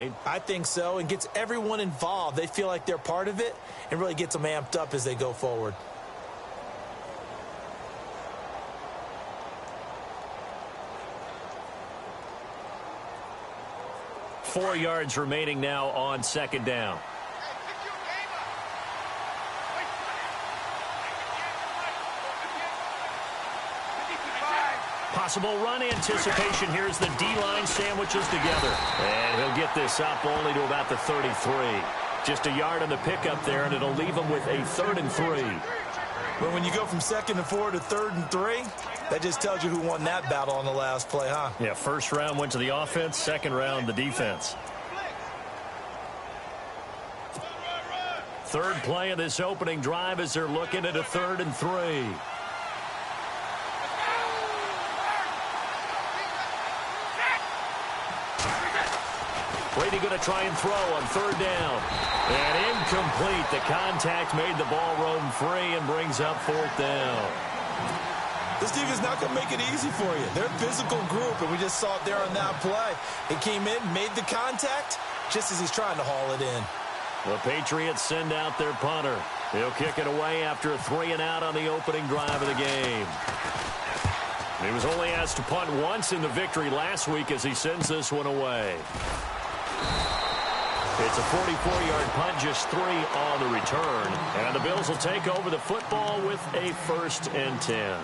I think so, and gets everyone involved. They feel like they're part of it and really gets them amped up as they go forward. Four yards remaining now on second down. Possible run anticipation. Here's the D-line sandwiches together. And he'll get this up only to about the 33. Just a yard on the pickup there, and it'll leave him with a 3rd and 3. But when you go from 2nd and 4 to 3rd and 3, that just tells you who won that battle on the last play, huh? Yeah, first round went to the offense, second round the defense. Third play of this opening drive as they're looking at a 3rd and 3. Brady going to try and throw on 3rd down. And incomplete. The contact made the ball roam free and brings up 4th down. This defense is not going to make it easy for you. They're a physical group, and we just saw it there on that play. It came in, made the contact, just as he's trying to haul it in. The Patriots send out their punter. He'll kick it away after a 3-and-out on the opening drive of the game. He was only asked to punt once in the victory last week as he sends this one away. It's a 44-yard punt, just 3 on the return. And the Bills will take over the football with a 1st and 10.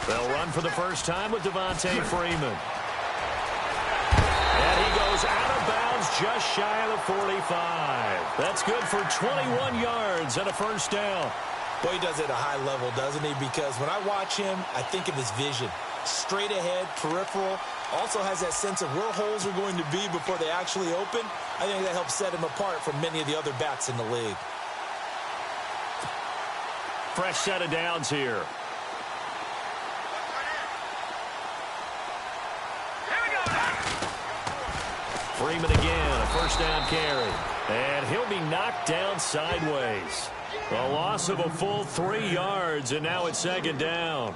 They'll run for the first time with Devontae Freeman. And he goes out of bounds just shy of the 45. That's good for 21 yards and a 1st down. Boy, he does it at a high level, doesn't he? Because when I watch him, I think of his vision. Straight ahead, peripheral. Also has that sense of where holes are going to be before they actually open. I think that helps set him apart from many of the other backs in the league. Fresh set of downs here. Freeman again, a 1st down carry. And he'll be knocked down sideways. A loss of a full 3 yards, and now it's 2nd down.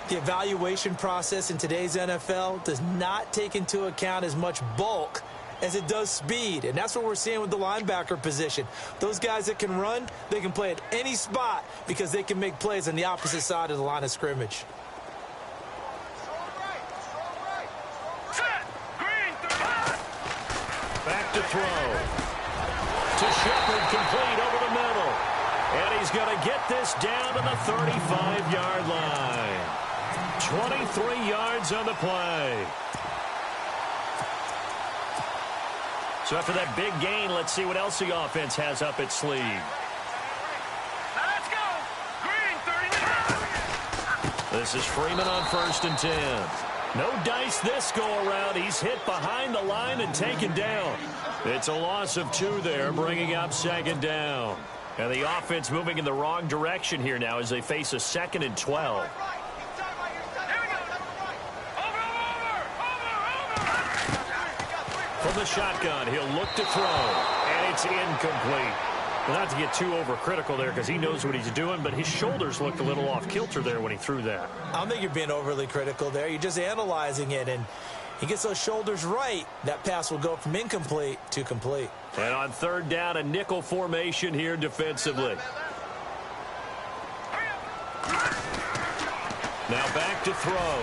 The evaluation process in today's NFL does not take into account as much bulk as it does speed, and that's what we're seeing with the linebacker position. Those guys that can run, they can play at any spot because they can make plays on the opposite side of the line of scrimmage. Back to throw. To Shepard, complete over the middle. And he's going to get this down to the 35-yard line. 23 yards on the play. So after that big gain, let's see what else the offense has up its sleeve. Let's go. Green, 39. This is Freeman on 1st and 10. No dice this go-around. He's hit behind the line and taken down. It's a loss of 2 there, bringing up 2nd down. And the offense moving in the wrong direction here now as they face a 2nd and 12. From the shotgun, he'll look to throw, and it's incomplete. Well, not to get too overcritical there because he knows what he's doing, but his shoulders looked a little off kilter there when he threw that. I don't think you're being overly critical there. You're just analyzing it, and he gets those shoulders right. That pass will go from incomplete to complete. And on 3rd down, a nickel formation here defensively. Now back to throw.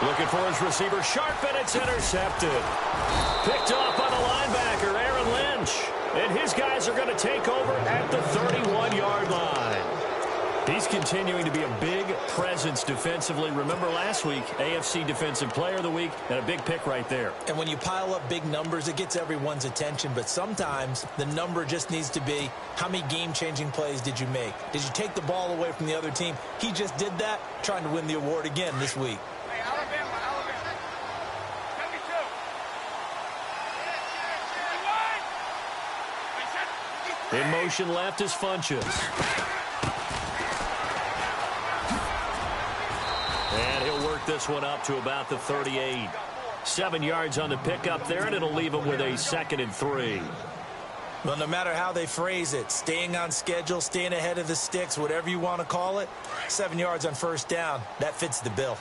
Looking for his receiver, sharp, and it's intercepted. Picked off by the linebacker, Aaron Lynch. And his guys are going to take over at the 31-yard line. He's continuing to be a big presence defensively. Remember last week, AFC Defensive Player of the Week, and a big pick right there. And when you pile up big numbers, it gets everyone's attention. But sometimes the number just needs to be, how many game-changing plays did you make? Did you take the ball away from the other team? He just did that, trying to win the award again this week. In motion left is Funchess. And he'll work this one up to about the 38. 7 yards on the pickup there, and it'll leave them with a 2nd and 3. Well, no matter how they phrase it, staying on schedule, staying ahead of the sticks, whatever you want to call it, 7 yards on first down, that fits the bill.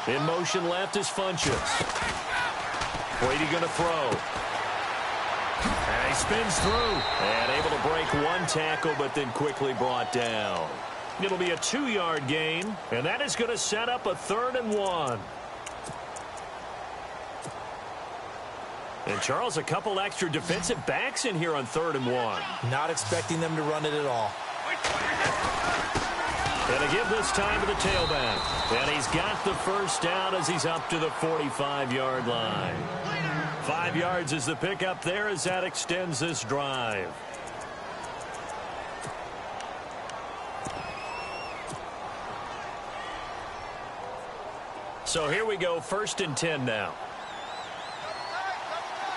In motion left is Funchess. Brady going to throw. And he spins through. And able to break one tackle, but then quickly brought down. It'll be a 2-yard gain, and that is going to set up a 3rd and 1. And, Charles, a couple extra defensive backs in here on 3rd and 1. Not expecting them to run it at all. And to give this time to the tailback. And he's got the first down as he's up to the 45-yard line. 5 yards is the pickup there as that extends this drive. So here we go, 1st and 10 now.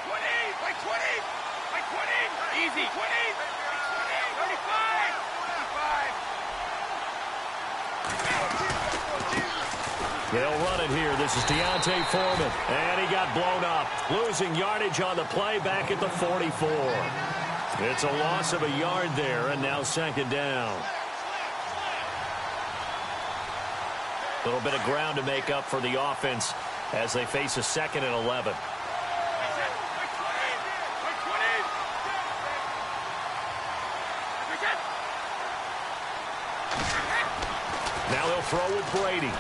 20, easy, 20, 35. They'll run it here. This is D'Onta Foreman. And he got blown up. Losing yardage on the play back at the 44. It's a loss of a yard there, and now 2nd down. A little bit of ground to make up for the offense as they face a 2nd and 11. Now they'll throw with Brady.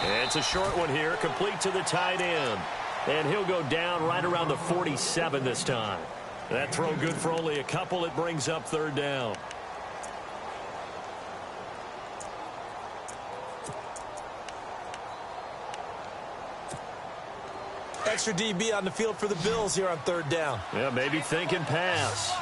It's a short one here, complete to the tight end. And he'll go down right around the 47 this time. That throw good for only a couple. It brings up 3rd down. Extra DB on the field for the Bills here on 3rd down. Yeah, maybe thinking pass.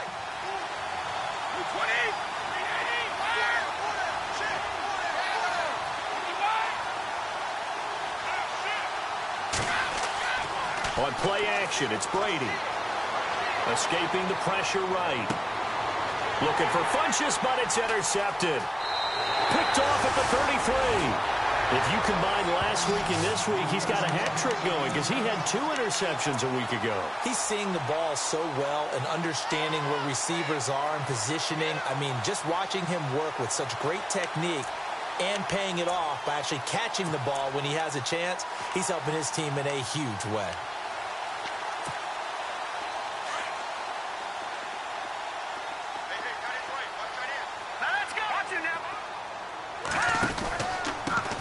On play action, it's Brady. Escaping the pressure right. Looking for Funchess, but it's intercepted. Picked off at the 33. If you combine last week and this week, he's got a hat trick going because he had 2 interceptions a week ago. He's seeing the ball so well and understanding where receivers are and positioning. I mean, just watching him work with such great technique and paying it off by actually catching the ball when he has a chance, he's helping his team in a huge way.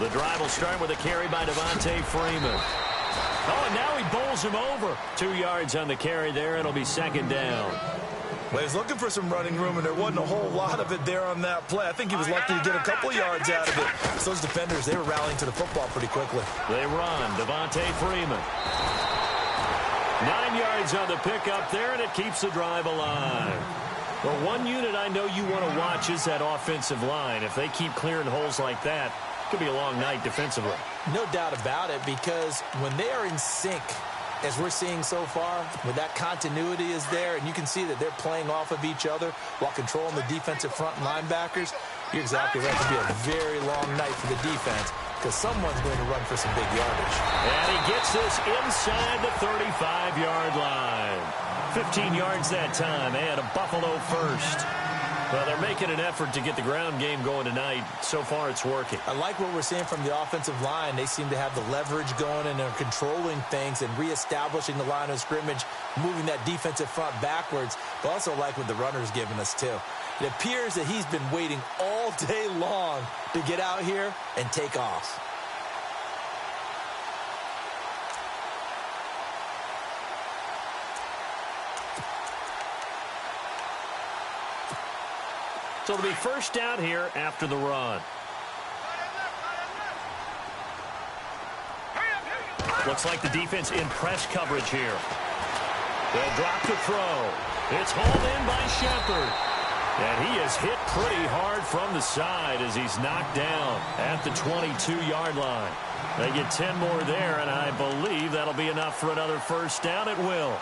The drive will start with a carry by Devonta Freeman. Oh, and now he bowls him over. 2 yards on the carry there. It'll be 2nd down. Well, he's looking for some running room, and there wasn't a whole lot of it there on that play. I think he was lucky to get a couple yards out of it. So those defenders, they were rallying to the football pretty quickly. They run. Devonta Freeman. 9 yards on the pickup there, and it keeps the drive alive. Well, one unit I know you want to watch is that offensive line. If they keep clearing holes like that, could be a long night defensively. No doubt about it, because when they are in sync, as we're seeing so far, when that continuity is there, and you can see that they're playing off of each other while controlling the defensive front linebackers, you're exactly right. It could be a very long night for the defense because someone's going to run for some big yardage. And he gets this inside the 35-yard line. 15 yards that time, and a Buffalo first. Well, they're making an effort to get the ground game going tonight. So far, it's working. I like what we're seeing from the offensive line. They seem to have the leverage going, and they're controlling things and reestablishing the line of scrimmage, moving that defensive front backwards. But also like what the runner's giving us, too. It appears that he's been waiting all day long to get out here and take off. So it'll be first down here after the run. Looks like the defense in press coverage here. They'll drop the throw. It's hauled in by Shepard. And he is hit pretty hard from the side as he's knocked down at the 22-yard line. They get 10 more there, and I believe that'll be enough for another first down. It will.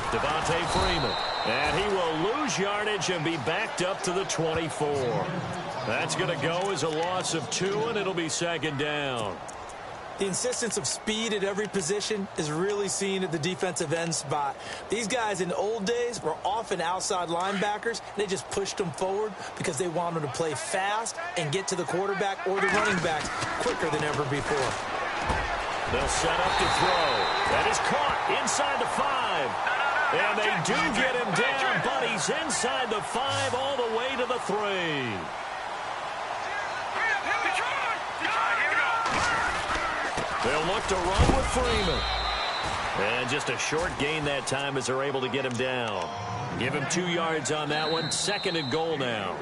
Devontae Freeman. And he will lose yardage and be backed up to the 24. That's going to go as a loss of 2, and it'll be second down. The insistence of speed at every position is really seen at the defensive end spot. These guys in the old days were often outside linebackers. They just pushed them forward because they wanted to play fast and get to the quarterback or the running backs quicker than ever before. They'll set up to throw. That is caught inside the 5. And they do get him down, but he's inside the 5 all the way to the 3. They'll look to run with Freeman. And just a short gain that time as they're able to get him down. Give him 2 yards on that one. Second and goal now.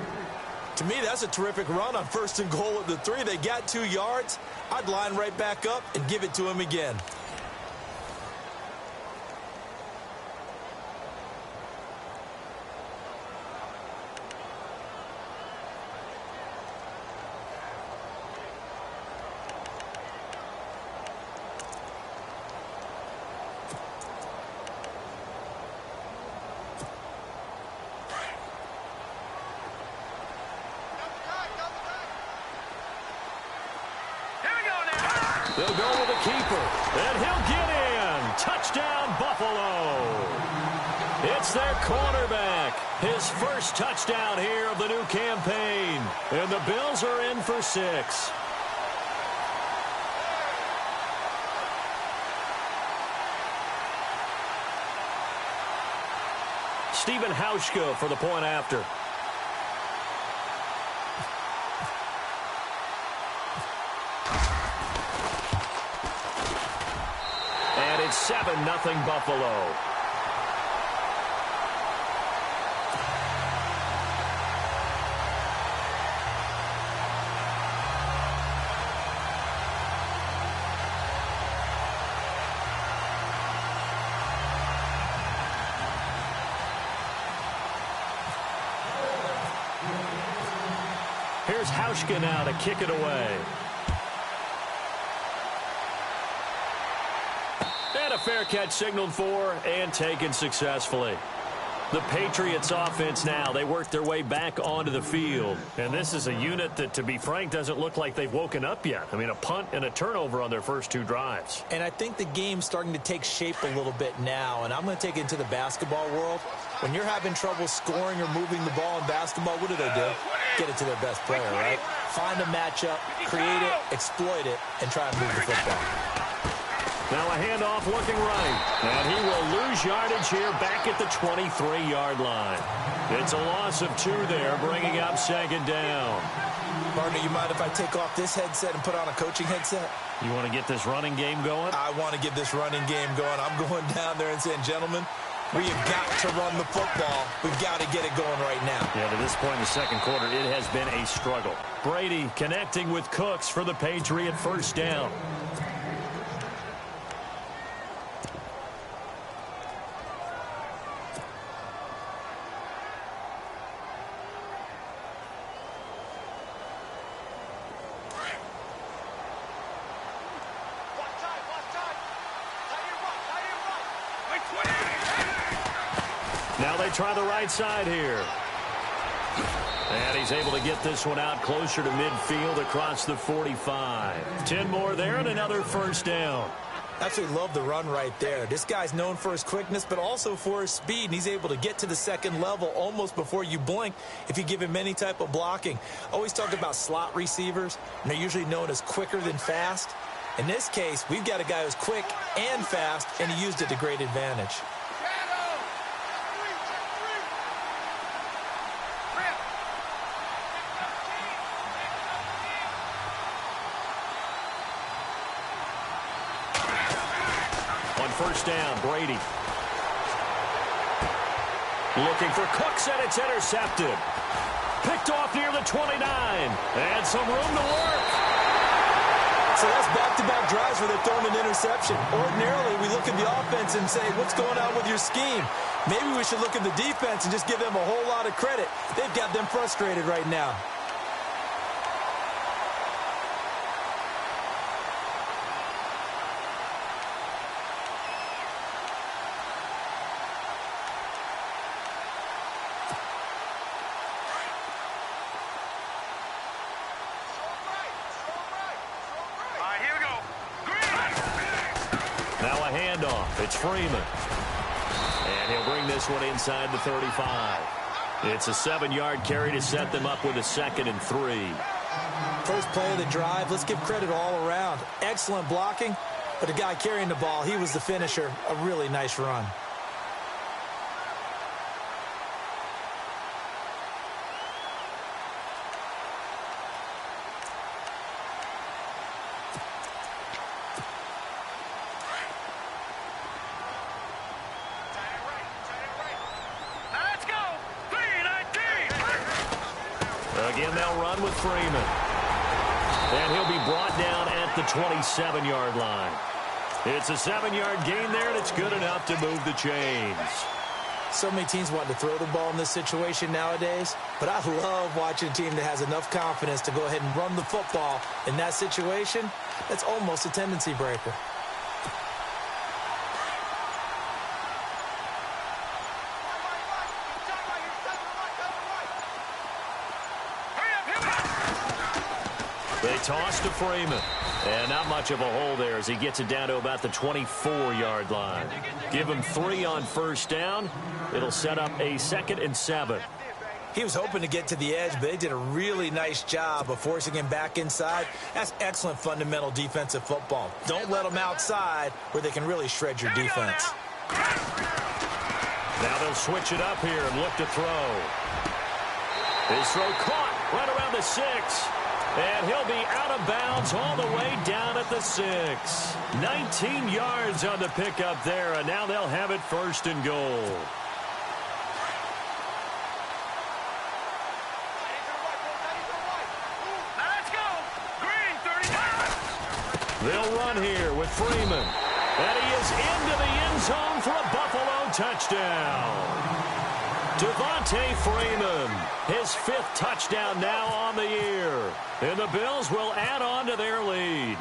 To me, that's a terrific run on first and goal at the 3. They got 2 yards. I'd line right back up and give it to him again. They'll go with the keeper, and he'll get in. Touchdown, Buffalo. It's their quarterback. His first touchdown here of the new campaign. And the Bills are in for 6. Stephen Hauschka for the point after. It's 7-0 Buffalo. Here's Hauschka now to kick it away. And a fair catch signaled for and taken successfully. The Patriots offense now, they work their way back onto the field. And this is a unit that, to be frank, doesn't look like they've woken up yet. I mean, a punt and a turnover on their first 2 drives. And I think the game's starting to take shape a little bit now. And I'm going to take it into the basketball world. When you're having trouble scoring or moving the ball in basketball, what do? Get it to their best player, right? Find a matchup, create it, exploit it, and try and move the football. Now a handoff looking right. And he will lose yardage here back at the 23-yard line. It's a loss of 2 there, bringing up second down. Partner, you mind if I take off this headset and put on a coaching headset? You want to get this running game going? I want to get this running game going. I'm going down there and saying, gentlemen, we have got to run the football. We've got to get it going right now. Yeah, to this point in the second quarter, it has been a struggle. Brady connecting with Cooks for the Patriot first down. Now they try the right side here. And he's able to get this one out closer to midfield across the 45. 10 more there and another first down. Absolutely love the run right there. This guy's known for his quickness, but also for his speed. And he's able to get to the second level almost before you blink if you give him any type of blocking. Always talk about slot receivers, and they're usually known as quicker than fast. In this case, we've got a guy who's quick and fast, and he used it to great advantage. On first down, Brady. Looking for Cooks, and it's intercepted. Picked off near the 29. And some room to work. So that's back-to-back drives where they're throwing an interception. Ordinarily, we look at the offense and say, what's going on with your scheme? Maybe we should look at the defense and just give them a whole lot of credit. They've got them frustrated right now. It's Freeman. And he'll bring this one inside the 35. It's a 7-yard carry to set them up with a 2nd and 3. First play of the drive. Let's give credit all around. Excellent blocking, but the guy carrying the ball, he was the finisher. A really nice run. Again, they'll run with Freeman. And he'll be brought down at the 27-yard line. It's a 7-yard gain there, and it's good enough to move the chains. So many teams want to throw the ball in this situation nowadays, but I love watching a team that has enough confidence to go ahead and run the football in that situation. That's almost a tendency breaker. They toss to Freeman. And not much of a hole there as he gets it down to about the 24-yard line. Give him 3 on first down. It'll set up a 2nd and 7. He was hoping to get to the edge, but they did a really nice job of forcing him back inside. That's excellent fundamental defensive football. Don't let them outside where they can really shred your defense. Now they'll switch it up here and look to throw. His throw caught right around the 6. And he'll be out of bounds all the way down at the 6. 19 yards on the pickup there, and now they'll have it 1st and goal. Let's go. Green, 35. They'll run here with Freeman. And he is into the end zone for a Buffalo touchdown. Devontae Freeman, his 5th touchdown now on the year. And the Bills will add on to their lead.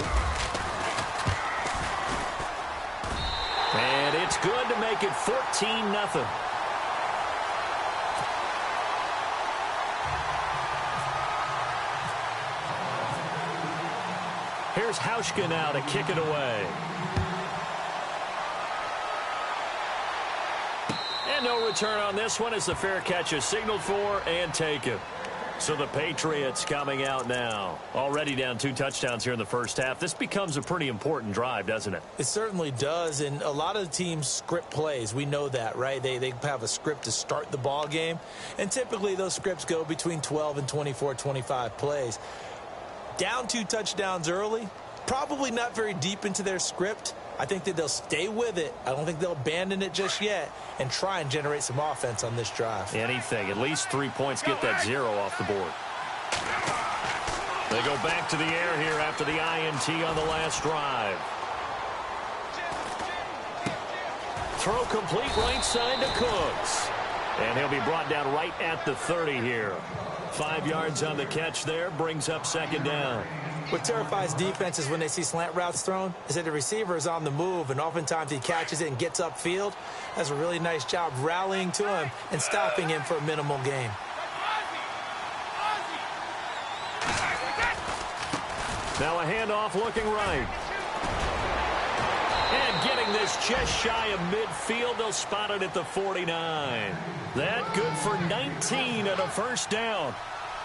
And it's good to make it 14-0. Here's Hauschka now to kick it away. And no return on this one as the fair catch is signaled for and taken. So the Patriots coming out now. Already down 2 touchdowns here in the first half. This becomes a pretty important drive, doesn't it? It certainly does, and a lot of the teams script plays. We know that, right? They have a script to start the ball game, and typically those scripts go between 12 and 24, 25 plays. Down 2 touchdowns early, probably not very deep into their script. I think that they'll stay with it. I don't think they'll abandon it just yet and try and generate some offense on this drive. Anything. At least 3 points. Get that 0 off the board. They go back to the air here after the INT on the last drive. Throw complete right side to Cooks. And he'll be brought down right at the 30 here. 5 yards on the catch there. Brings up 2nd down. What terrifies defenses when they see slant routes thrown is that the receiver is on the move, and oftentimes he catches it and gets upfield. Does a really nice job rallying to him and stopping him for a minimal gain. Now a handoff looking right. And getting this just shy of midfield. They'll spot it at the 49. That good for 19 and a first down.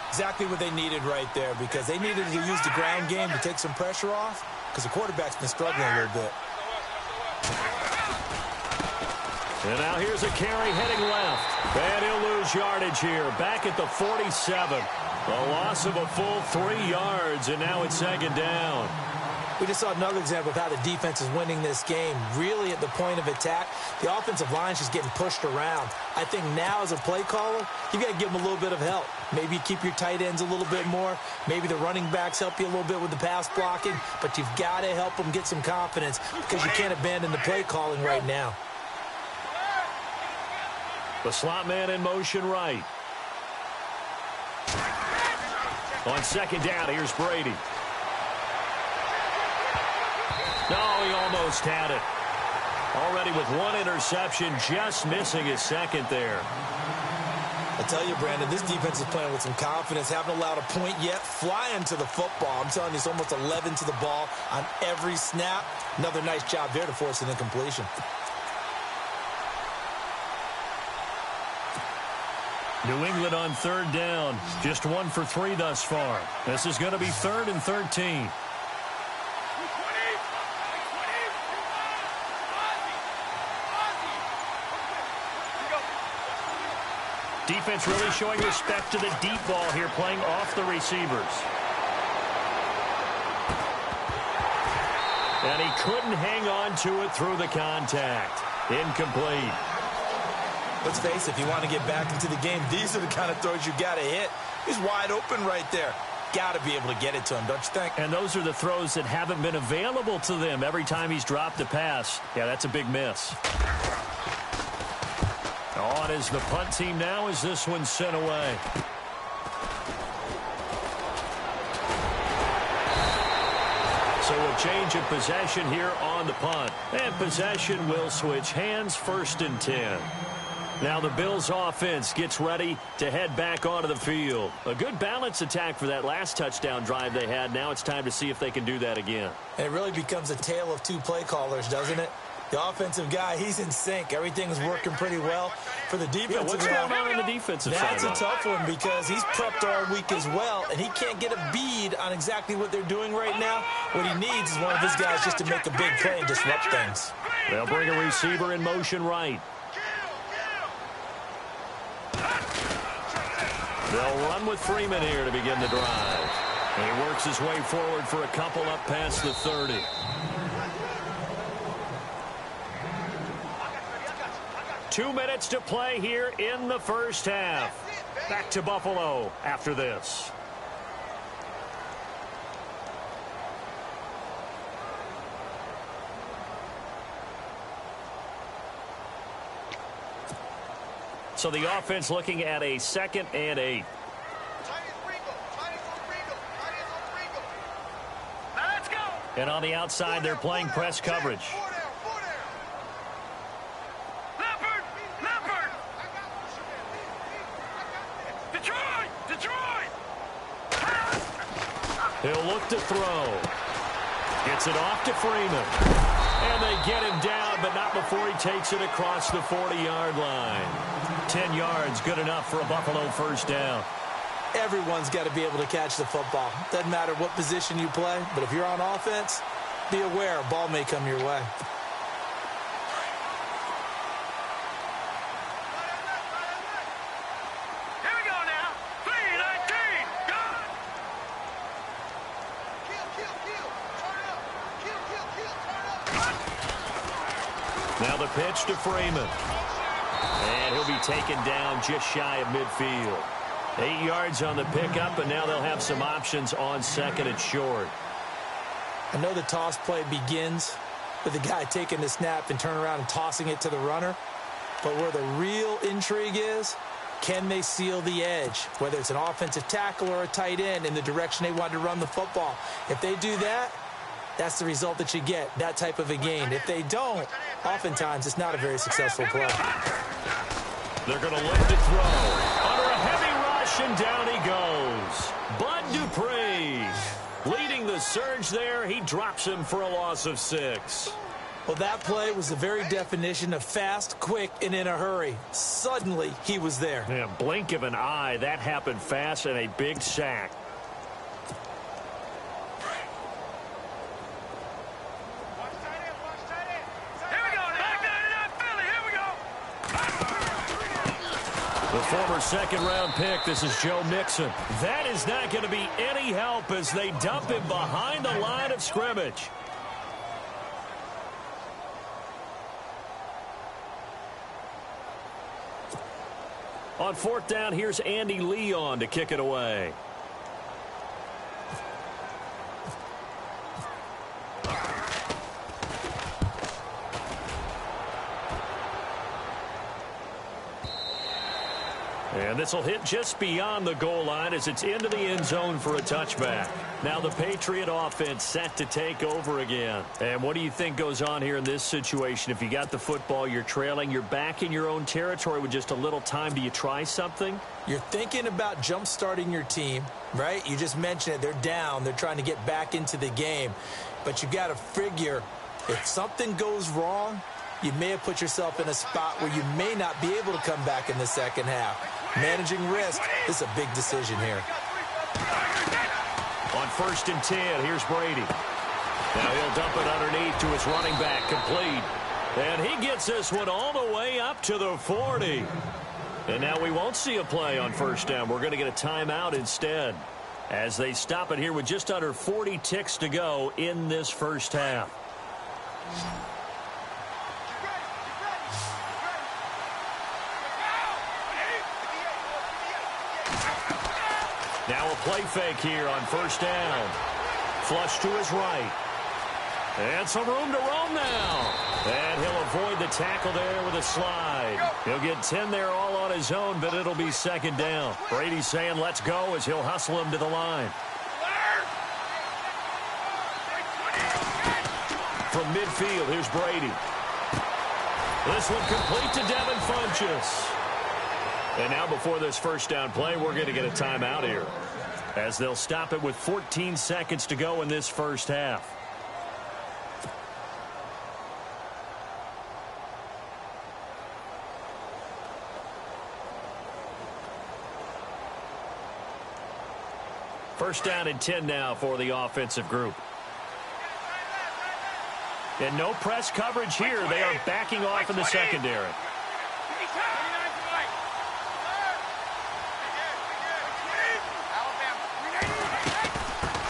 Exactly what they needed right there, because they needed to use the ground game to take some pressure off, because the quarterback's been struggling a little bit. And now here's a carry heading left. And he'll lose yardage here. Back at the 47. A loss of a full 3 yards, and now it's 2nd down. We just saw another example of how the defense is winning this game. Really at the point of attack, the offensive line is just getting pushed around. I think now as a play caller, you got to give them a little bit of help. Maybe you keep your tight ends a little bit more. Maybe the running backs help you a little bit with the pass blocking. But you've got to help them get some confidence because you can't abandon the play calling right now. The slot man in motion right. On second down, here's Brady. No, he almost had it. Already with one interception, just missing his second there. I tell you, Brandon, this defense is playing with some confidence. Haven't allowed a point yet. Flying to the football. I'm telling you, it's almost 11 to the ball on every snap. Another nice job there to force an incompletion. New England on third down. Just 1 for 3 thus far. This is going to be 3rd and 13. Defense really showing respect to the deep ball here, playing off the receivers. And he couldn't hang on to it through the contact. Incomplete. Let's face it, if you want to get back into the game, these are the kind of throws you got to hit. He's wide open right there. Got to be able to get it to him, don't you think? And those are the throws that haven't been available to them every time he's dropped a pass. Yeah, that's a big miss. On is the punt team now as this one's sent away. So a change of possession here on the punt. And possession will switch hands, 1st and 10. Now the Bills offense gets ready to head back onto the field. A good balance attack for that last touchdown drive they had. Now it's time to see if they can do that again. And it really becomes a tale of 2 play callers, doesn't it? The offensive guy, he's in sync. Everything's working pretty well. For the defensive guy, what's going on the defensive side? That's a tough one because he's prepped all week as well, and he can't get a bead on exactly what they're doing right now. What he needs is one of his guys just to make a big play and disrupt things. They'll bring a receiver in motion right. They'll run with Freeman here to begin the drive. And he works his way forward for a couple up past the 30. Two minutes to play here in the first half. Back to Buffalo after this. So the offense looking at a 2nd and 8. And on the outside, they're playing press coverage. He'll look to throw. Gets it off to Freeman. And they get him down, but not before he takes it across the 40-yard line. 10 yards, good enough for a Buffalo first down. Everyone's got to be able to catch the football. Doesn't matter what position you play, but if you're on offense, be aware a ball may come your way. Now the pitch to Freeman. And he'll be taken down just shy of midfield. 8 yards on the pickup, and now they'll have some options on 2nd and short. I know the toss play begins with the guy taking the snap and turn around and tossing it to the runner. But where the real intrigue is, can they seal the edge? Whether it's an offensive tackle or a tight end in the direction they want to run the football. If they do that, that's the result that you get, that type of a gain. If they don't, oftentimes it's not a very successful play. They're going to look to throw. Under a heavy rush, and down he goes. Bud Dupree leading the surge there. He drops him for a loss of 6. Well, that play was the very definition of fast, quick, and in a hurry. Suddenly, he was there. Yeah, blink of an eye. That happened fast, and a big sack. The The former second-round pick, this is Joe Mixon. That is not going to be any help as they dump him behind the line of scrimmage. On fourth down, here's Andy Leon to kick it away. And this will hit just beyond the goal line as it's into the end zone for a touchback. Now the Patriot offense set to take over again. And what do you think goes on here in this situation? If you got the football, you're trailing, you're back in your own territory with just a little time. Do you try something? You're thinking about jump-starting your team, right? You just mentioned it. They're down. They're trying to get back into the game. But you got to figure if something goes wrong, you may have put yourself in a spot where you may not be able to come back in the second half. Managing risk, this is a big decision here. On 1st and 10, here's Brady. Now he'll dump it underneath to his running back, complete. And he gets this one all the way up to the 40. And now we won't see a play on 1st down. We're going to get a timeout instead as they stop it here with just under 40 ticks to go in this first half. Now a play fake here on 1st down. Flush to his right. And some room to roam now. And he'll avoid the tackle there with a slide. He'll get 10 there all on his own, but it'll be 2nd down. Brady's saying let's go as he'll hustle him to the line. From midfield, here's Brady. This one complete to Devin Funchess. And now before this 1st down play, we're going to get a timeout here as they'll stop it with 14 seconds to go in this first half. First down and 10 now for the offensive group. And no press coverage here. They are backing off in the secondary.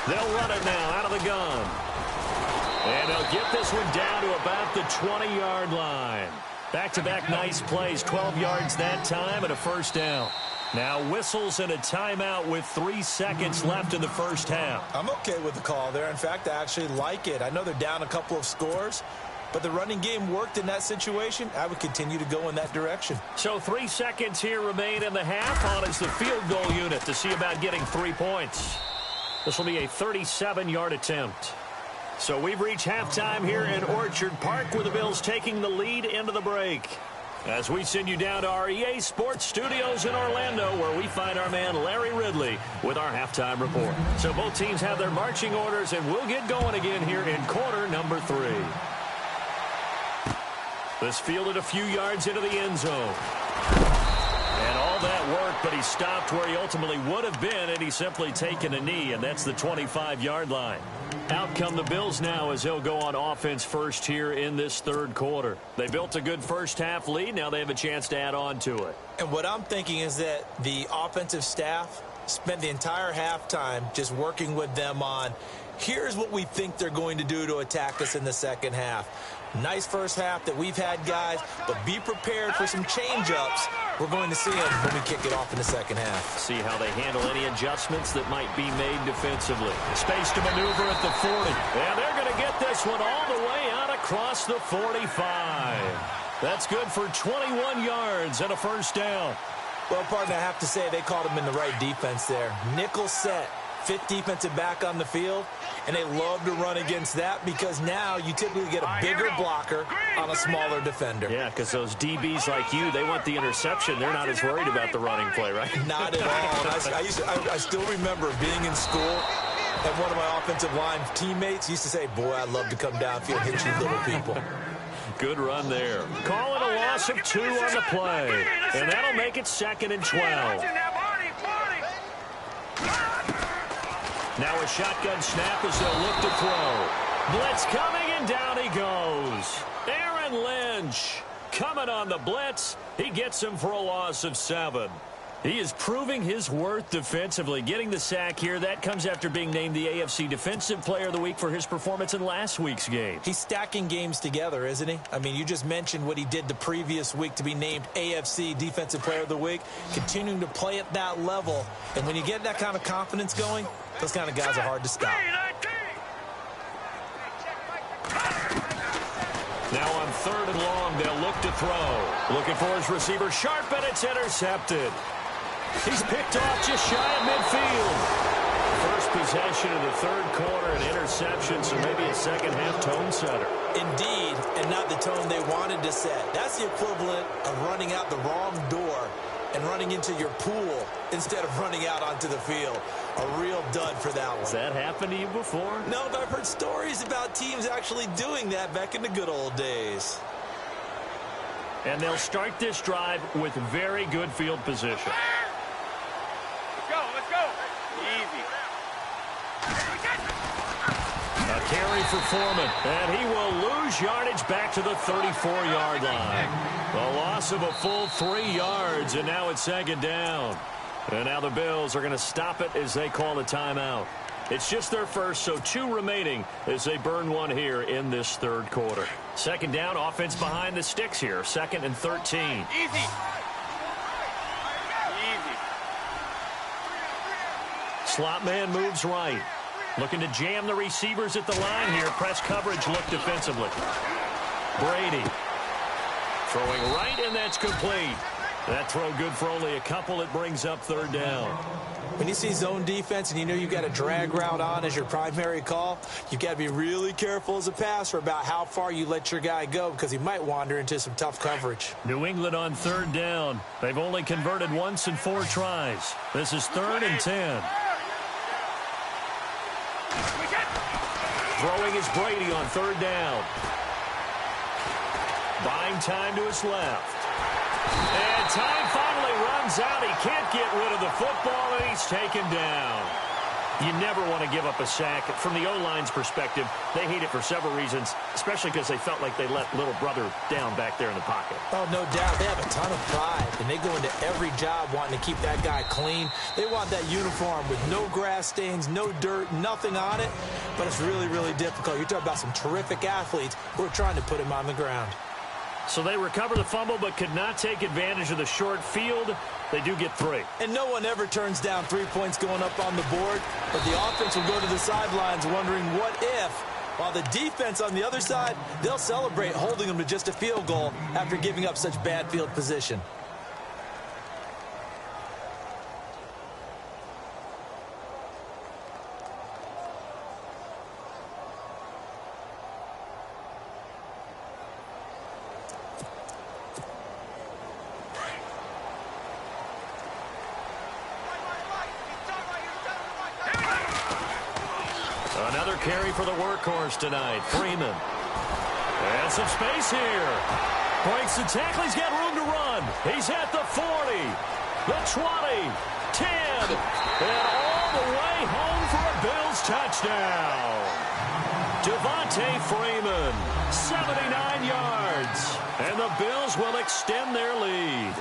They'll run it now out of the gun. And they'll get this one down to about the 20-yard line. Back-to-back nice plays, 12 yards that time and a 1st down. Now whistles and a timeout with 3 seconds left in the first half. I'm okay with the call there. In fact, I actually like it. I know they're down a couple of scores, but the running game worked in that situation. I would continue to go in that direction. So 3 seconds here remain in the half. On is the field goal unit to see about getting 3 points. This will be a 37-yard attempt. So we've reached halftime here in Orchard Park with the Bills taking the lead into the break. As we send you down to our EA Sports Studios in Orlando where we find our man Larry Ridley with our halftime report. So both teams have their marching orders and we'll get going again here in quarter number 3. This fielded a few yards into the end zone. And all that work, but he stopped where he ultimately would have been, and he's simply taken a knee, and that's the 25-yard line. Out come the Bills now as they'll go on offense first here in this 3rd quarter. They built a good first-half lead. Now they have a chance to add on to it. And what I'm thinking is that the offensive staff spent the entire halftime just working with them on, here's what we think they're going to do to attack us in the second half. Nice first half that we've had, guys, but be prepared for some change-ups. We're going to see them when we kick it off in the second half. See how they handle any adjustments that might be made defensively. Space to maneuver at the 40. And they're going to get this one all the way out across the 45. That's good for 21 yards and a 1st down. Well, partner, I have to say they called him in the right defense there. Nickel set. 5th defensive back on the field, and they love to run against that because now you typically get a bigger blocker on a smaller defender. Yeah, because those DBs like you, they want the interception. They're not as worried about the running play, right? Not at all. I still remember being in school, and one of my offensive line teammates used to say, boy, I'd love to come downfield and hit you little people. Good run there. Calling a loss of 2 on the play, and that'll make it 2nd and 12. Now a shotgun snap as they'll look to throw. Blitz coming, and down he goes. Aaron Lynch coming on the blitz. He gets him for a loss of 7. He is proving his worth defensively, getting the sack here. That comes after being named the AFC Defensive Player of the Week for his performance in last week's game. He's stacking games together, isn't he? I mean, you just mentioned what he did the previous week to be named AFC Defensive Player of the Week, continuing to play at that level. And when you get that kind of confidence going, those kind of guys are hard to stop. Now on 3rd and long, they'll look to throw. Looking for his receiver, Sharp, and it's intercepted. He's picked off just shy of midfield. First possession of the 3rd quarter, an interception, so maybe a second-half tone setter. Indeed, and not the tone they wanted to set. That's the equivalent of running out the wrong door and running into your pool instead of running out onto the field. A real dud for that one. Has that happened to you before? No, but I've heard stories about teams actually doing that back in the good old days. And they'll start this drive with very good field position. Let's go. Easy. A carry for Foreman, and he will lose yardage back to the 34-yard line. A loss of a full 3 yards, and now it's 2nd down. And now the Bills are going to stop it as they call a timeout. It's just their first, so 2 remaining as they burn one here in this 3rd quarter. 2nd down, offense behind the sticks here, 2nd and 13. Easy. Slot man moves right. Looking to jam the receivers at the line here. Press coverage look defensively. Brady throwing right, and that's complete. That throw good for only a couple. It brings up 3rd down. When you see zone defense and you know you've got a drag route on as your primary call, you've got to be really careful as a passer about how far you let your guy go because he might wander into some tough coverage. New England on 3rd down. They've only converted once in 4 tries. This is 3rd and 10. Throwing is Brady on 3rd down. Buying time to his left. And time finally runs out. He can't get rid of the football, and he's taken down. You never want to give up a sack. From the O-line's perspective, they hate it for several reasons, especially because they felt like they let little brother down back there in the pocket. Oh, no doubt. They have a ton of pride, and they go into every job wanting to keep that guy clean. They want that uniform with no grass stains, no dirt, nothing on it, but it's really, really difficult. You're talking about some terrific athletes who are trying to put him on the ground. So they recover the fumble but could not take advantage of the short field. They do get 3. And no one ever turns down 3 points going up on the board, but the offense will go to the sidelines wondering what if, while the defense on the other side, they'll celebrate holding them to just a field goal after giving up such bad field position. Another carry for the workhorse tonight, Freeman. And some space here. Breaks the tackle. He's got room to run. He's at the 40, the 20, 10, and all the way home for a Bills touchdown. Devontae Freeman, 79 yards. And the Bills will extend their lead.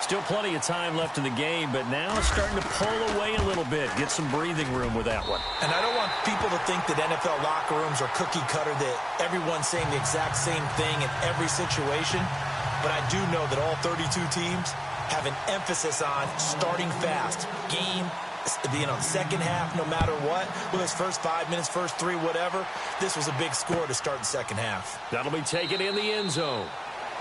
Still plenty of time left in the game, but now it's starting to pull away a little bit. Get some breathing room with that one. And I don't want people to think that NFL locker rooms are cookie cutter, that everyone's saying the exact same thing in every situation. But I do know that all 32 teams have an emphasis on starting fast. Game, the second half, no matter what. With those first 5 minutes, first 3, whatever. This was a big score to start the second half. That'll be taken in the end zone.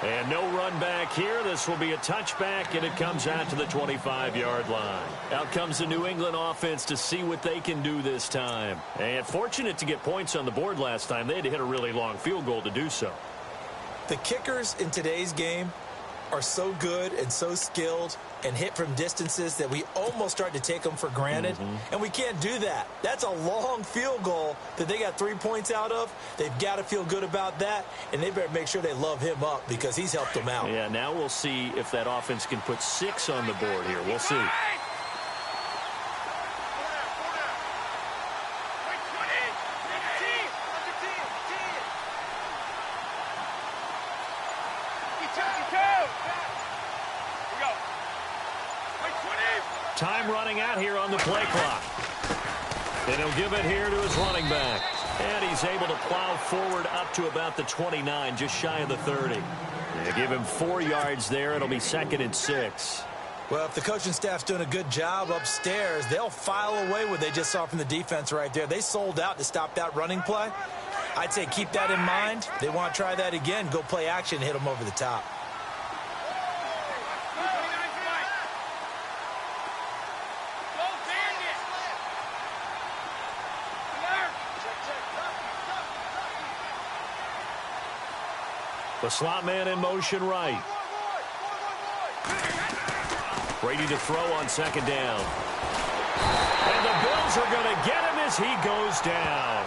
And no run back here. This will be a touchback, and it comes out to the 25-yard line. Out comes the New England offense to see what they can do this time. And fortunate to get points on the board last time. They had to hit a really long field goal to do so. The kickers in today's game are so good and so skilled and hit from distances that we almost start to take them for granted. And we can't do that. That's a long field goal that they got 3 points out of. They've got to feel good about that, and they better make sure they love him up because he's helped them out. Yeah, now we'll see if that offense can put 6 on the board here. We'll see. Time running out here on the play clock. And he'll give it here to his running back. And he's able to plow forward up to about the 29, just shy of the 30. They give him 4 yards there. It'll be 2nd and 6. Well, if the coaching staff's doing a good job upstairs, they'll file away what they just saw from the defense right there. They sold out to stop that running play. I'd say keep that in mind. They want to try that again. Go play action and hit them over the top. The slot man in motion right. Brady to throw on 2nd down. And the Bills are going to get him as he goes down.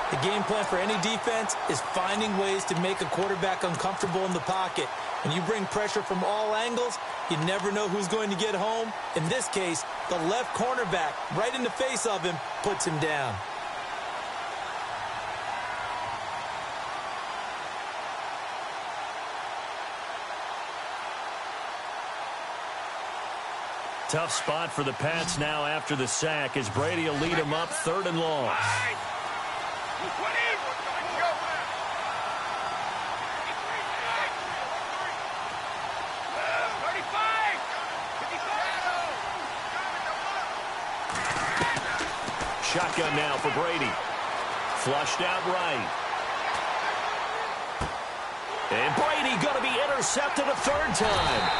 The game plan for any defense is finding ways to make a quarterback uncomfortable in the pocket. When you bring pressure from all angles, you never know who's going to get home. In this case, the left cornerback, right in the face of him, puts him down. Tough spot for the Pats now after the sack as Brady will lead them up 3rd and long. Shotgun now for Brady. Flushed out right. And Brady going to be intercepted a 3rd time.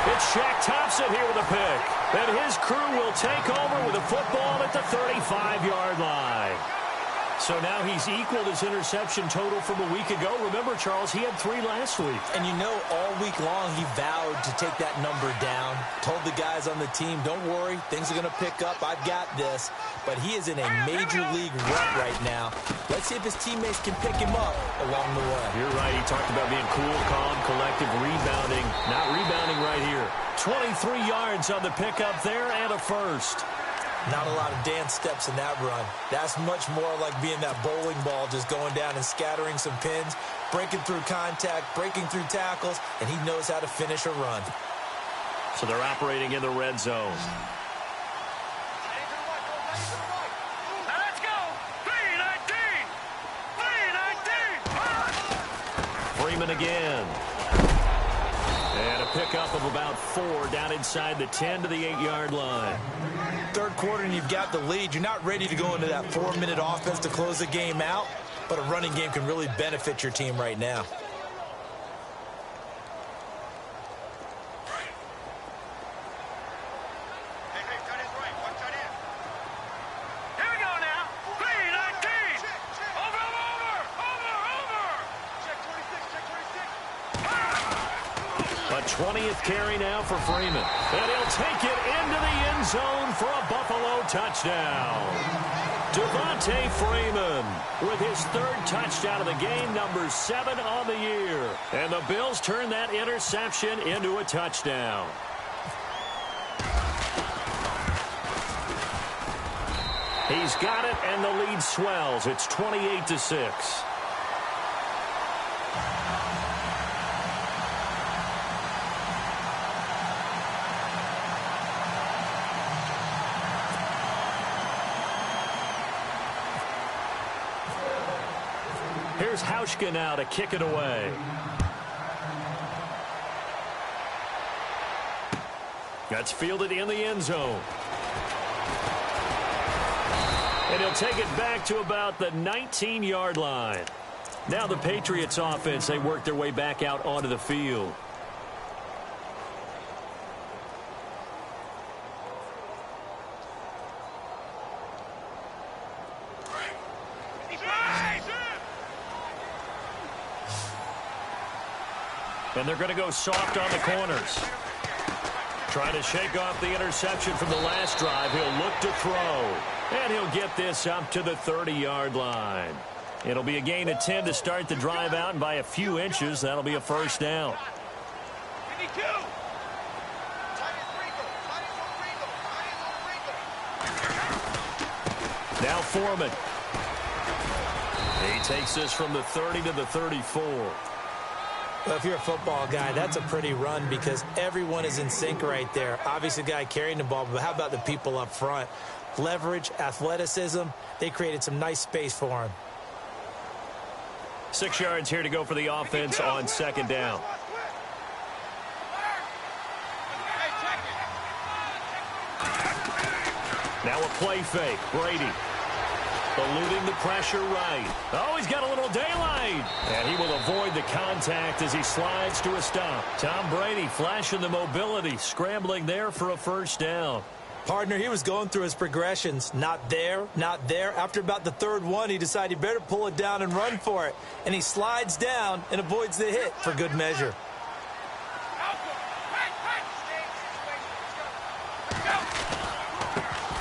It's Shaq Thompson here with a pick. And his crew will take over with a football at the 35-yard line. So now he's equaled his interception total from a week ago. Remember, Charles, he had 3 last week. And you know, all week long he vowed to take that number down. Told the guys on the team, don't worry, things are going to pick up. I've got this. But he is in a major league rut right now. Let's see if his teammates can pick him up along the way. You're right. He talked about being cool, calm, collective, rebounding. Not rebounding right here. 23 yards on the pickup there and a 1st. Not a lot of dance steps in that run. That's much more like being that bowling ball, just going down and scattering some pins, breaking through contact, breaking through tackles, and he knows how to finish a run. So they're operating in the red zone. Let's go! 319! 319! Freeman again. And a pickup of about 4 down inside the 10 to the 8-yard line. 3rd quarter and you've got the lead. You're not ready to go into that 4-minute offense to close the game out, but a running game can really benefit your team right now. Here we go now! 319! Over! Check 26, check 26! A 20th carry now for Freeman. And he'll take it into the end zone for a Buffalo touchdown. Devontae Freeman with his 3rd touchdown of the game, number 7 on the year. And the Bills turn that interception into a touchdown. He's got it, and the lead swells. It's 28-6. Here's Hauschka now to kick it away. That's fielded in the end zone. And he'll take it back to about the 19-yard line. Now the Patriots offense, they work their way back out onto the field. And they're going to go soft on the corners. Trying to shake off the interception from the last drive. He'll look to throw. And he'll get this up to the 30-yard line. It'll be a gain of 10 to start the drive out, and by a few inches, that'll be a 1st down. 52! Now Foreman. He takes this from the 30 to the 34. Well, if you're a football guy, that's a pretty run because everyone is in sync right there. Obviously, the guy carrying the ball, but how about the people up front? Leverage, athleticism, they created some nice space for him. 6 yards here to go for the offense on second down. Now a play fake. Brady eluding the pressure right. Oh, he's got a little daylight. And he will avoid the contact as he slides to a stop. Tom Brady flashing the mobility, scrambling there for a first down. Partner, he was going through his progressions. Not there, not there. After about the third one, he decided he better pull it down and run for it. And he slides down and avoids the hit for good measure.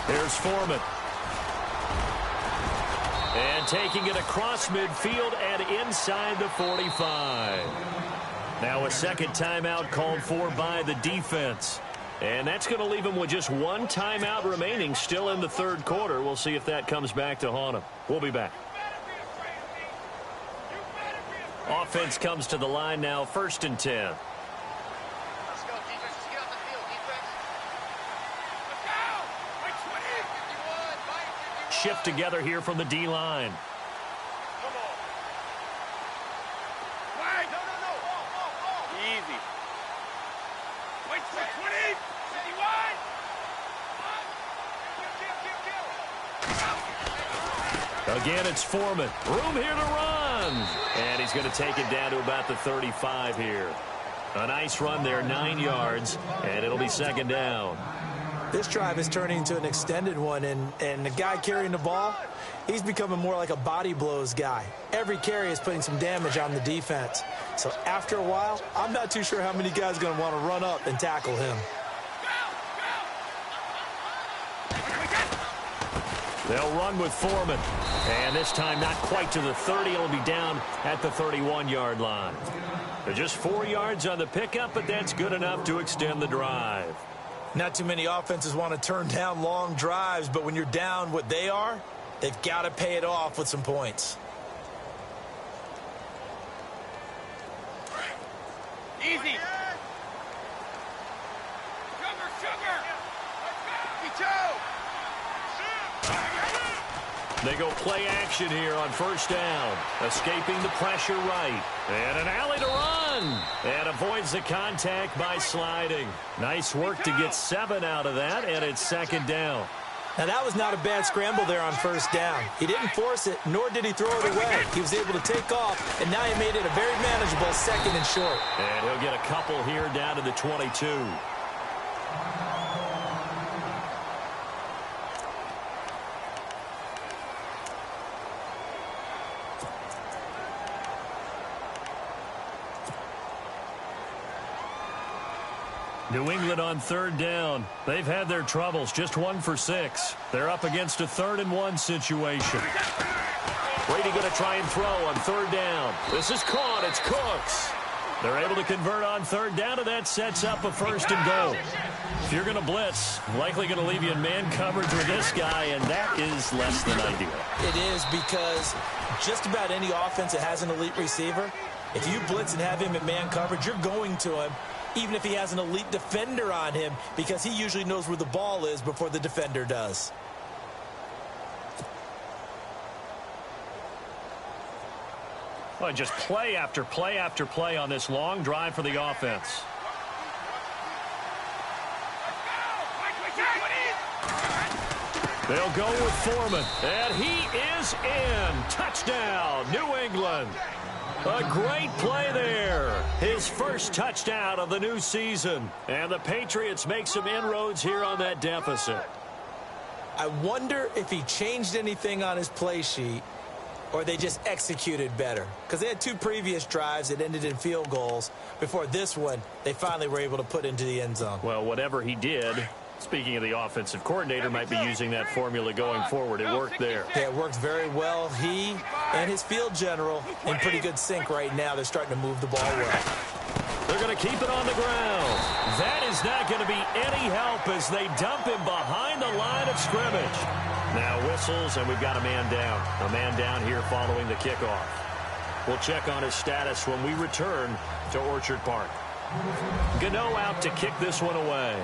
Here's Foreman. And taking it across midfield and inside the 45. Now a second timeout called for by the defense. And that's going to leave him with just one timeout remaining still in the third quarter. We'll see if that comes back to haunt him. We'll be back. Offense comes to the line now, 1st and 10. Let's go, defense. Let's get off the field, defense. Let's go! Wait, 20! 51, Shift together here from the D-line. Come on. Wait, no. Easy. Wait, 20! 51! Again, it's Foreman. Room here to run. And he's going to take it down to about the 35 here. A nice run there, 9 yards, and it'll be second down. This drive is turning into an extended one, and the guy carrying the ball, he's becoming more like a body blows guy. Every carry is putting some damage on the defense. So after a while, I'm not too sure how many guys are going to want to run up and tackle him. They'll run with Foreman. And this time not quite to the 30. It'll be down at the 31-yard line. They're just 4 yards on the pickup, but that's good enough to extend the drive. Not too many offenses want to turn down long drives, but when you're down what they are, they've got to pay it off with some points. Easy. Sugar. Let's go. They go play action here on first down. Escaping the pressure right. And an alley to run. And avoids the contact by sliding. Nice work to get 7 out of that, and it's second down. Now, that was not a bad scramble there on first down. He didn't force it, nor did he throw it away. He was able to take off, and now he made it a very manageable 2nd and short. And he'll get a couple here down to the 22. New England on third down. They've had their troubles, just 1 for 6. They're up against a 3rd and 1 situation. Brady going to try and throw on third down. This is caught. It's Cooks. They're able to convert on third down, and that sets up a 1st and goal. If you're going to blitz, likely going to leave you in man coverage with this guy, and that is less than ideal. It is because just about any offense that has an elite receiver, if you blitz and have him in man coverage, you're going to him, even if he has an elite defender on him, because he usually knows where the ball is before the defender does. Well, just play after play after play on this long drive for the offense. They'll go with Foreman, and he is in. Touchdown, New England. A great play there. His first touchdown of the new season. And the Patriots make some inroads here on that deficit. I wonder if he changed anything on his play sheet or they just executed better. Because they had 2 previous drives that ended in field goals. Before this one, they finally were able to put into the end zone. Well, whatever he did, speaking of the offensive coordinator, might be using that formula going forward. It worked there. Yeah, it worked very well. He and his field general in pretty good sync right now. They're starting to move the ball well. They're going to keep it on the ground. That is not going to be any help as they dump him behind the line of scrimmage. Now whistles, and we've got a man down. A man down here following the kickoff. We'll check on his status when we return to Orchard Park. Gano out to kick this one away.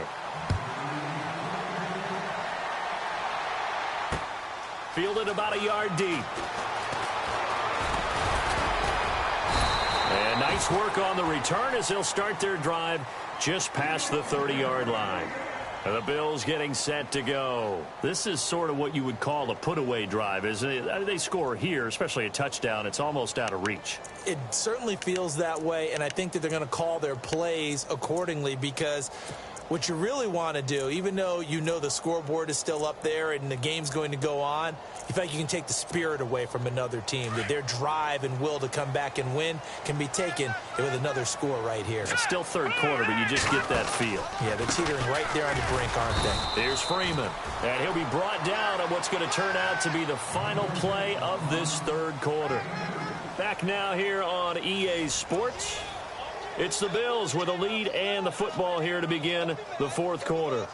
Fielded about a yard deep. And nice work on the return as they'll start their drive just past the 30-yard line. And the Bills getting set to go. This is sort of what you would call a put-away drive, isn't it? They score here, especially a touchdown. It's almost out of reach. It certainly feels that way, and I think that they're going to call their plays accordingly, because what you really want to do, even though you know the scoreboard is still up there and the game's going to go on, you feel like you can take the spirit away from another team, that their drive and will to come back and win can be taken with another score right here. It's still third quarter, but you just get that feel. Yeah, they're teetering right there on the brink, aren't they? Here's Freeman, and he'll be brought down on what's going to turn out to be the final play of this third quarter. Back now here on EA Sports. It's the Bills with a lead and the football here to begin the fourth quarter.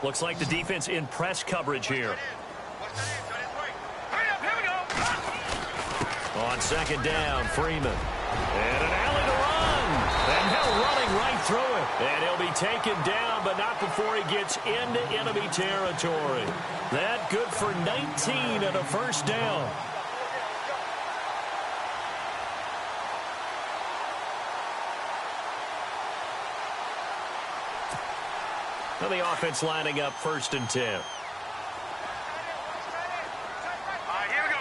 Looks like the defense in press coverage here. On second down, Freeman. And an alley to run. And Hill running right through it. And he'll be taken down, but not before he gets into enemy territory. That good for 19 and a first down. Now the offense lining up 1st and 10. All right, here we go.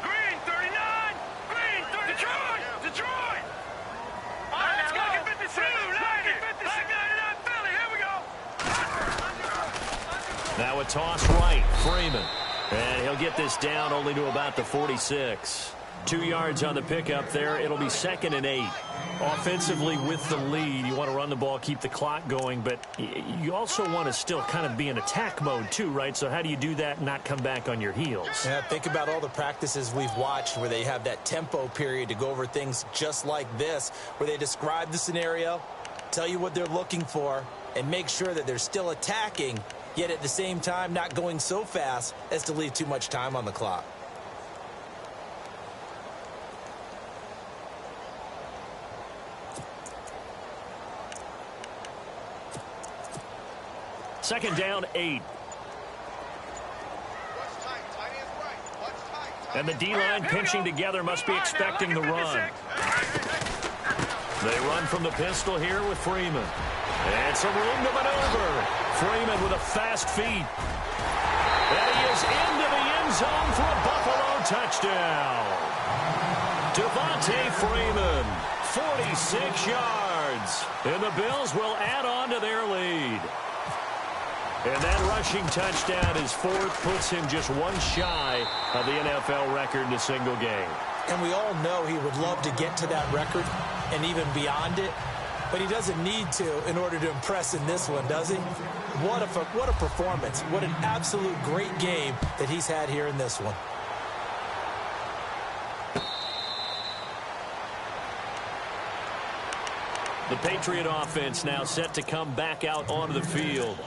Green, 39. Green, 30. Detroit. All right, let's go. Get 56. Get 56. Philly, here we go. Now a toss right, Freeman. And he'll get this down only to about the 46. 2 yards on the pickup there. It'll be 2nd and 8. Offensively with the lead, you want to run the ball, keep the clock going, but you also want to still kind of be in attack mode too, right? So how do you do that and not come back on your heels? Yeah, think about all the practices we've watched where they have that tempo period to go over things just like this, where they describe the scenario, tell you what they're looking for, and make sure that they're still attacking, yet at the same time not going so fast as to leave too much time on the clock. Second down, 8. And the D-line pinching together must be expecting the run. They run from the pistol here with Freeman. And some room to maneuver. Freeman with a fast feet. And he is into the end zone for a Buffalo touchdown. Devontae Freeman, 46 yards. And the Bills will add on to their lead. And that rushing touchdown is 4th, puts him just one shy of the NFL record in a single game. And we all know he would love to get to that record and even beyond it, but he doesn't need to in order to impress in this one, does he? What a performance. What an absolute great game that he's had here in this one. The Patriot offense now set to come back out onto the field.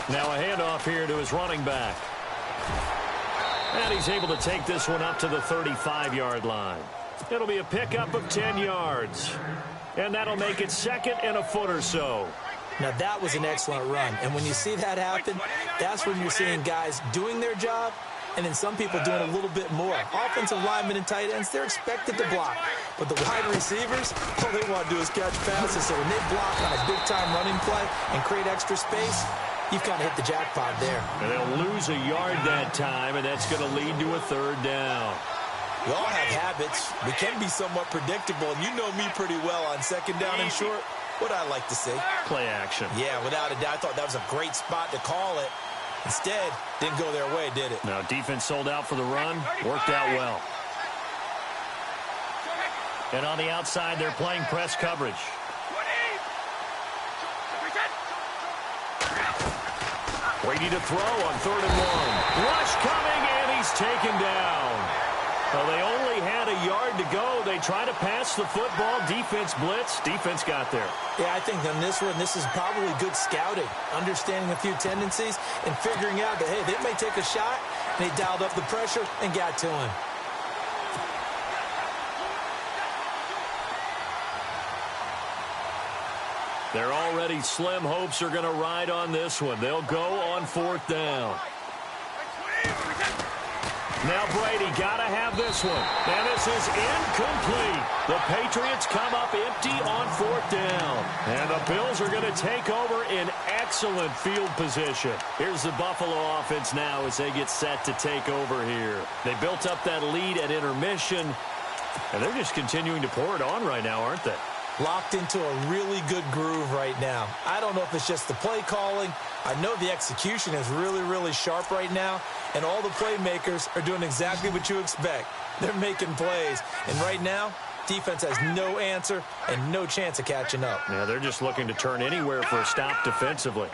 Now a handoff here to his running back. And he's able to take this one up to the 35-yard line. It'll be a pickup of 10 yards. And that'll make it 2nd and a foot or so. Now that was an excellent run. And when you see that happen, that's when you're seeing guys doing their job and then some people doing a little bit more. Offensive linemen and tight ends, they're expected to block. But the wide receivers, all they want to do is catch passes. So when they block on a big-time running play and create extra space, you've kind of hit the jackpot there. And they'll lose a yard that time, and that's going to lead to a 3rd down. We all have habits. We can be somewhat predictable, and you know me pretty well on 2nd down and short. What I like to see. Play action. Yeah, without a doubt. I thought that was a great spot to call it. Instead, didn't go their way, did it? Now, defense sold out for the run. Worked out well. And on the outside, they're playing press coverage. Brady to throw on 3rd and 1. Rush coming, and he's taken down. Well, they only had a yard to go. They try to pass the football. Defense blitz. Defense got there. Yeah, I think on this one, this is probably good scouting, understanding a few tendencies, and figuring out that, hey, they may take a shot, and they dialed up the pressure and got to him. Their already slim hopes are going to ride on this one. They'll go on 4th down. Now Brady got to have this one. And this is incomplete. The Patriots come up empty on 4th down. And the Bills are going to take over in excellent field position. Here's the Buffalo offense now as they get set to take over here. They built up that lead at intermission. And they're just continuing to pour it on right now, aren't they? Locked into a really good groove right now. I don't know if it's just the play calling. I know the execution is really, really sharp right now, and all the playmakers are doing exactly what you expect. They're making plays, and right now, defense has no answer and no chance of catching up. Yeah, they're just looking to turn anywhere for a stop defensively.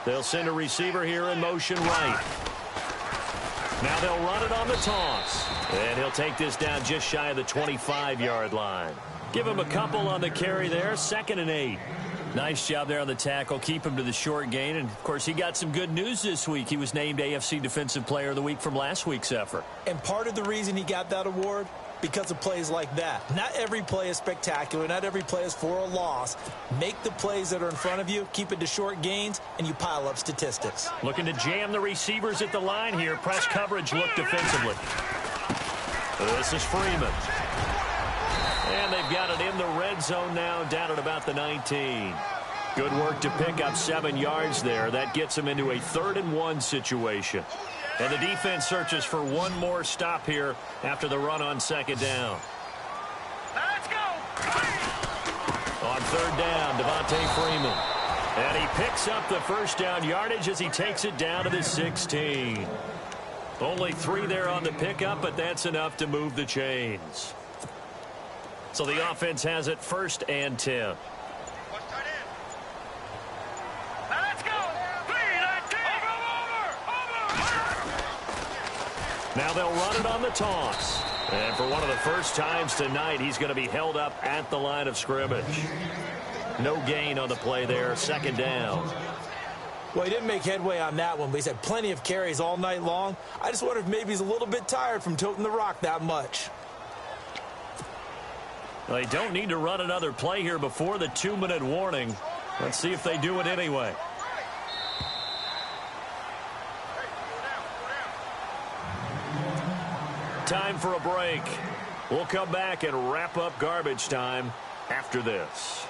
They'll send a receiver here in motion right. Now they'll run it on the toss. And he'll take this down just shy of the 25-yard line. Give him a couple on the carry there. 2nd and 8. Nice job there on the tackle. Keep him to the short gain. And, of course, he got some good news this week. He was named AFC Defensive Player of the Week from last week's effort. And part of the reason he got that award, because of plays like that. Not every play is spectacular. Not every play is for a loss. Make the plays that are in front of you, keep it to short gains, and you pile up statistics. Looking to jam the receivers at the line here. Press coverage look defensively. This is Freeman. And they've got it in the red zone now, down at about the 19. Good work to pick up 7 yards there. That gets them into a 3rd and 1 situation. And the defense searches for one more stop here after the run on 2nd down. Let's go. On 3rd down, Devontae Freeman. And he picks up the first down yardage as he takes it down to the 16. Only 3 there on the pickup, but that's enough to move the chains. So the offense has it 1st and 10. Let's go. 3-19. Now they'll run it on the toss. And for one of the first times tonight, he's going to be held up at the line of scrimmage. No gain on the play there. 2nd down. Well, he didn't make headway on that one, but he's had plenty of carries all night long. I just wonder if maybe he's a little bit tired from toting the rock that much. They don't need to run another play here before the 2-minute warning. Let's see if they do it anyway. Time for a break. We'll come back and wrap up garbage time after this.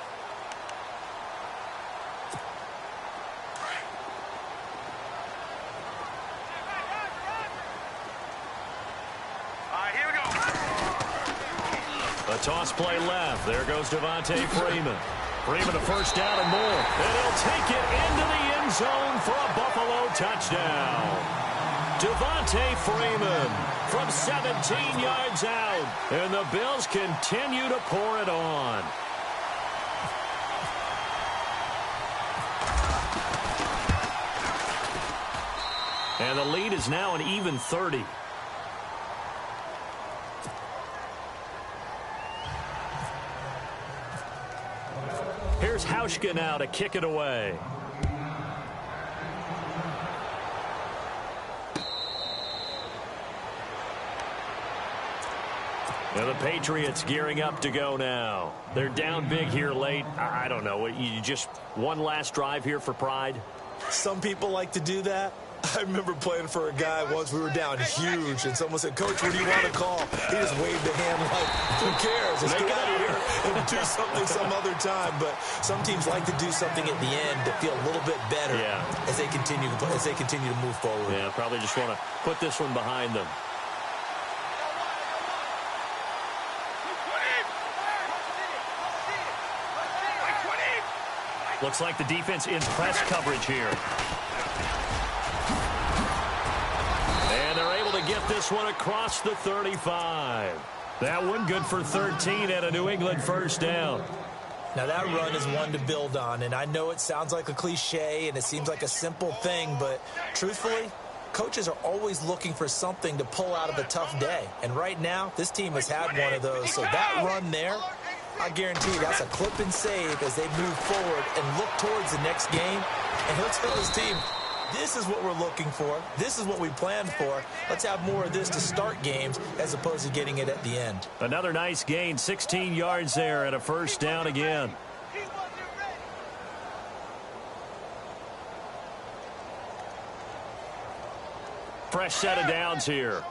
Here we go. A toss play left. There goes Devontae Freeman. Freeman a 1st down and more. And he'll take it into the end zone for a Buffalo touchdown. Devontae Freeman from 17 yards out. And the Bills continue to pour it on. And the lead is now an even 30. Here's Hauschka now to kick it away. Now the Patriots gearing up to go now. They're down big here late. I don't know. You just one last drive here for pride? Some people like to do that. I remember playing for a guy once. We were down huge, and someone said, "Coach, what do you want to call?" He just waved the hand like, "Who cares? Let's get out of here and do something some other time." But some teams like to do something at the end to feel a little bit better as they continue to move forward. Yeah, probably just want to put this one behind them. Looks like the defense in press coverage here. And they're able to get this one across the 35. That one good for 13 and a New England first down. Now, that run is one to build on, and I know it sounds like a cliche and it seems like a simple thing, but truthfully, coaches are always looking for something to pull out of a tough day. And right now, this team has had one of those. So that run there, I guarantee you that's a clip and save as they move forward and look towards the next game. And he'll tell his team, this is what we're looking for. This is what we planned for. Let's have more of this to start games as opposed to getting it at the end. Another nice gain, 16 yards there and a first down again. Fresh set of downs here.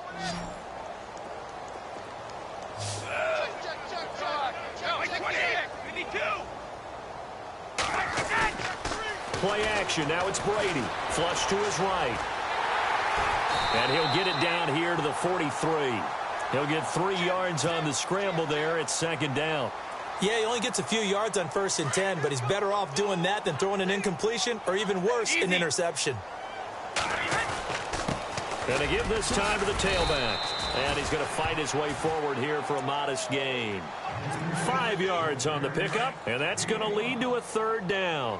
Play action. Now it's Brady. Flush to his right. And he'll get it down here to the 43. He'll get 3 yards on the scramble there. It's second down. Yeah, he only gets a few yards on 1st and 10, but he's better off doing that than throwing an incompletion or even worse, an interception. And to give this time to the tailback. And he's going to fight his way forward here for a modest gain. 5 yards on the pickup, and that's going to lead to a third down.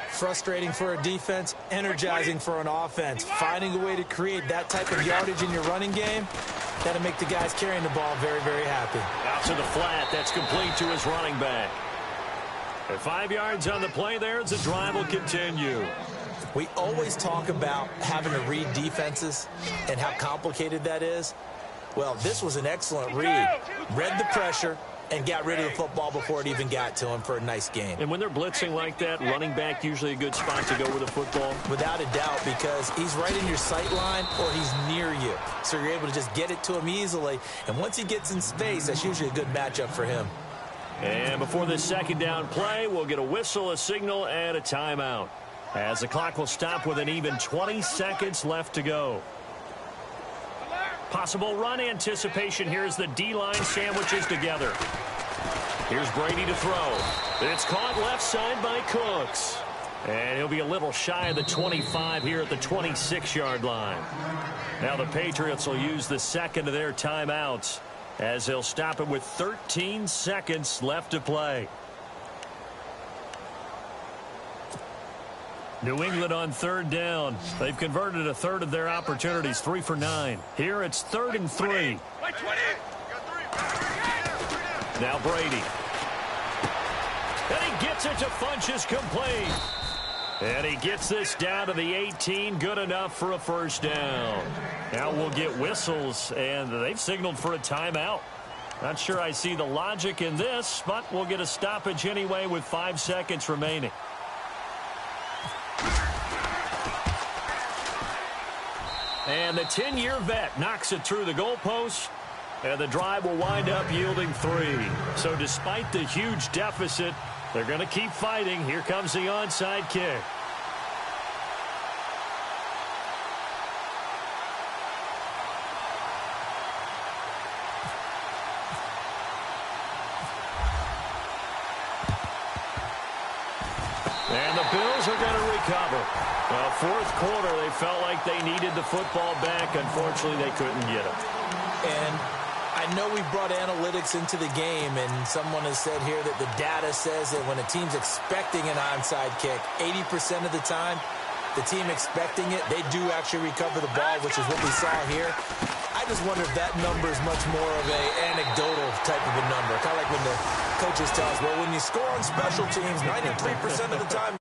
Frustrating for a defense, energizing for an offense. Finding a way to create that type of yardage in your running game, that'll make the guys carrying the ball very, very happy. Out to the flat. That's complete to his running back. And 5 yards on the play there as the drive will continue. We always talk about having to read defenses and how complicated that is. Well, this was an excellent read. Read the pressure and got rid of the football before it even got to him for a nice gain. And when they're blitzing like that, running back usually a good spot to go with the football? Without a doubt, because he's right in your sight line or he's near you. So you're able to just get it to him easily. And once he gets in space, that's usually a good matchup for him. And before this second down play, we'll get a whistle, a signal, and a timeout, as the clock will stop with an even 20 seconds left to go. Possible run anticipation here as the D-line sandwiches together. Here's Brady to throw. It's caught left side by Cooks. And he'll be a little shy of the 25 here at the 26-yard line. Now the Patriots will use the second of their timeouts as they'll stop it with 13 seconds left to play. New England on third down. They've converted a third of their opportunities, 3 for 9. Here it's 3rd and 3. Now Brady. And he gets it to Funchess complete. And he gets this down to the 18. Good enough for a first down. Now we'll get whistles, and they've signaled for a timeout. Not sure I see the logic in this, but we'll get a stoppage anyway with 5 seconds remaining. And the 10-year vet knocks it through the goalpost, and the drive will wind up yielding 3. So despite the huge deficit, they're going to keep fighting. Here comes the onside kick. And the Bills are going to recover. Well, fourth quarter, they felt like they needed the football back. Unfortunately, they couldn't get it. And I know we brought analytics into the game, and someone has said here that the data says that when a team's expecting an onside kick, 80% of the time, the team expecting it, they do actually recover the ball, which is what we saw here. I just wonder if that number is much more of an anecdotal type of a number. Kind of like when the coaches tell us, well, when you score on special teams, 93% of the time,